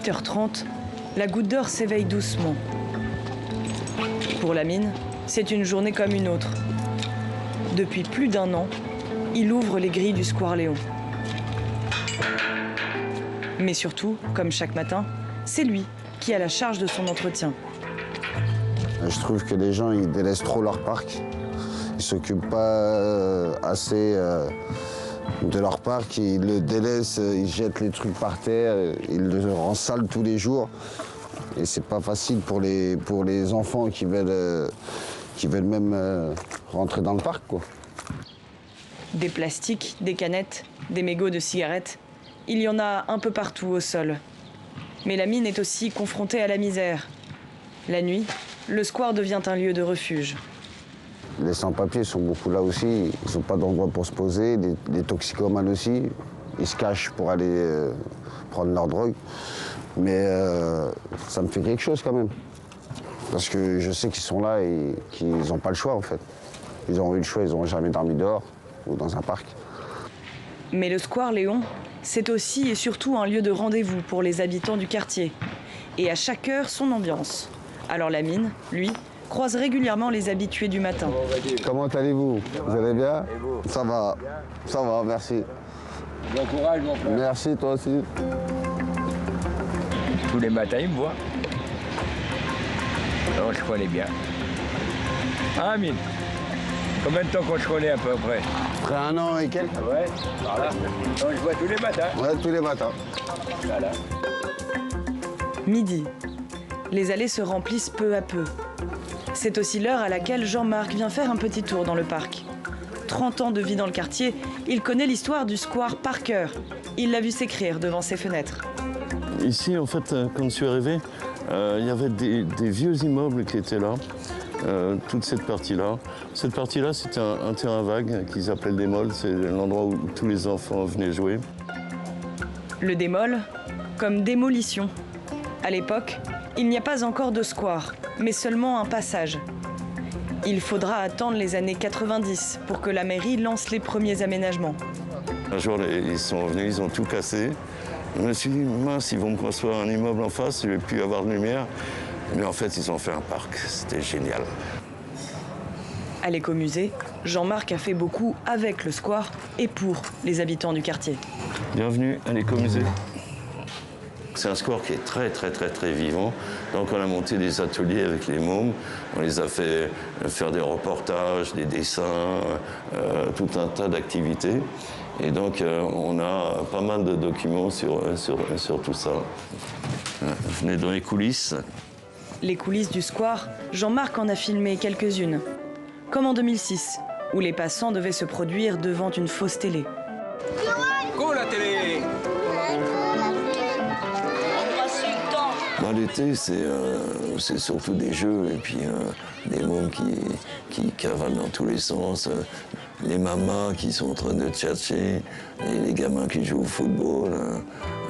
8h30, la goutte d'or s'éveille doucement. Pour Lamine, c'est une journée comme une autre. Depuis plus d'1 an, il ouvre les grilles du Square Léon. Mais surtout, comme chaque matin, c'est lui qui a la charge de son entretien. Je trouve que les gens, ils délaissent trop leur parc. Ils ne s'occupent pas assez de leur parc. Ils le délaissent, ils jettent les trucs par terre, ils le rendent sale tous les jours. Et c'est pas facile pour les enfants qui veulent même rentrer dans le parc, quoi. Des plastiques, des canettes, des mégots de cigarettes, il y en a un peu partout au sol. Mais Lamine est aussi confronté à la misère. La nuit, le square devient un lieu de refuge. Les sans-papiers sont beaucoup là aussi, ils n'ont pas d'endroit pour se poser, les toxicomanes aussi, ils se cachent pour aller prendre leur drogue. Mais ça me fait quelque chose quand même. Parce que je sais qu'ils sont là et qu'ils n'ont pas le choix en fait. Ils ont eu le choix, ils n'ont jamais dormi dehors ou dans un parc. Mais le Square Léon, c'est aussi et surtout un lieu de rendez-vous pour les habitants du quartier. Et à chaque heure, son ambiance. Alors Lamine, lui, croise régulièrement les habitués du matin. Comment allez-vous? Vous allez bien? Ça va, merci. Bon courage, mon frère. Merci, toi aussi. Tous les matins, il me voit. Alors, je connais bien. Ah, Amine, combien de temps qu'on se connaît à peu près? Après 1 an et quelques? Ouais, voilà. Donc, je vois tous les matins. Ouais, tous les matins. Voilà. Midi. Les allées se remplissent peu à peu. C'est aussi l'heure à laquelle Jean-Marc vient faire un petit tour dans le parc. 30 ans de vie dans le quartier, il connaît l'histoire du square par cœur. Il l'a vu s'écrire devant ses fenêtres. Ici, en fait, quand je suis arrivé, il y avait des vieux immeubles qui étaient là, toute cette partie-là. Cette partie-là, c'était un terrain vague qu'ils appelaient le démol. C'est l'endroit où tous les enfants venaient jouer. Le démol, comme démolition. À l'époque, il n'y a pas encore de square, mais seulement un passage. Il faudra attendre les années 90 pour que la mairie lance les premiers aménagements. Un jour, ils sont venus, ils ont tout cassé. Je me suis dit, mince, ils vont me construire un immeuble en face, je ne vais plus avoir de lumière. Mais en fait, ils ont fait un parc, c'était génial. À l'écomusée, Jean-Marc a fait beaucoup avec le square et pour les habitants du quartier. Bienvenue à l'écomusée. C'est un square qui est très, très, très, très vivant. Donc on a monté des ateliers avec les mômes. On les a fait faire des reportages, des dessins, tout un tas d'activités. Et donc on a pas mal de documents sur tout ça. Venez dans les coulisses. Les coulisses du square, Jean-Marc en a filmé quelques-unes. Comme en 2006, où les passants devaient se produire devant une fausse télé. Go la télé! L'été, c'est surtout des jeux et puis des mômes qui cavalent dans tous les sens, les mamas qui sont en train de tchatcher, les gamins qui jouent au football,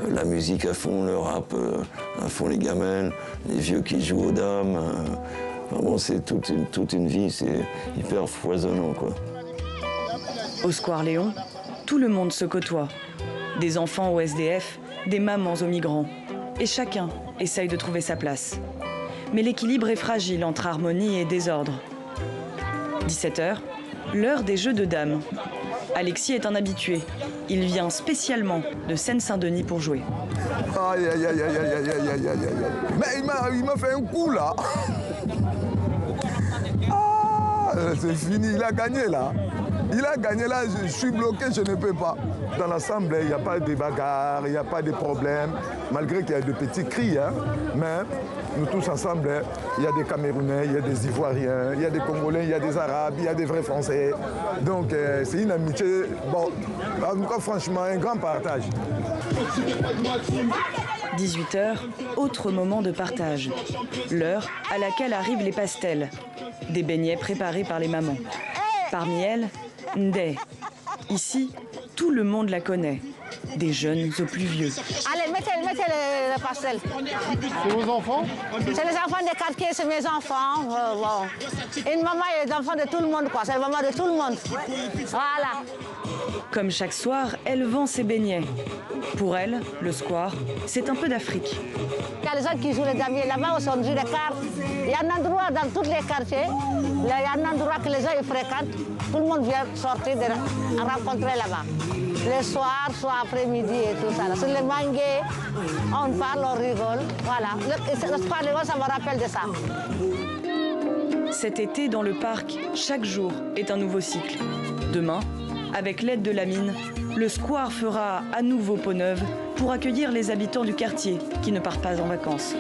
la musique à fond, le rap à fond, les gamelles, les vieux qui jouent aux dames. Enfin bon, c'est toute une vie, c'est hyper foisonnant, quoi. Au Square Léon, tout le monde se côtoie. Des enfants au SDF, des mamans aux migrants. Et chacun essaye de trouver sa place. Mais l'équilibre est fragile entre harmonie et désordre. 17h, l'heure des jeux de dames. Alexis est un habitué. Il vient spécialement de Seine-Saint-Denis pour jouer. Aïe, aïe, aïe, aïe, aïe, aïe, aïe, aïe, aïe, aïe. Mais il m'a fait un coup, là. Ah, c'est fini, il a gagné, là. Il a gagné, là, je suis bloqué, je ne peux pas. Dans l'Assemblée, il n'y a pas de bagarre, il n'y a pas de problème, malgré qu'il y a de petits cris, hein. Mais nous tous ensemble, il y a des Camerounais, il y a des Ivoiriens, il y a des Congolais, il y a des Arabes, il y a des vrais Français. Donc c'est une amitié, bon, en tout cas franchement, un grand partage. 18h, autre moment de partage. L'heure à laquelle arrivent les pastels. Des beignets préparés par les mamans. Parmi elles, Ndé. Ici, tout le monde la connaît. Des jeunes aux plus vieux. Allez, mettez mettez les pastels. C'est vos enfants? C'est les enfants des quartiers, c'est mes enfants. Bon. Une maman et les enfants de tout le monde, quoi. C'est le maman de tout le monde. Voilà. Comme chaque soir, elle vend ses beignets. Pour elle, le square, c'est un peu d'Afrique. Il y a les gens qui jouent les damiers là-bas, on joue les cartes. Il y a un endroit dans tous les quartiers, il y a un endroit que les gens ils fréquentent. Tout le monde vient sortir, rencontrer là-bas. Le soir, soit après-midi et tout ça. Sur les mangués, on parle, on rigole. Voilà. Le square Léon, ça me rappelle de ça. Cet été, dans le parc, chaque jour est un nouveau cycle. Demain, avec l'aide de Lamine, le square fera à nouveau peau neuve pour accueillir les habitants du quartier qui ne partent pas en vacances.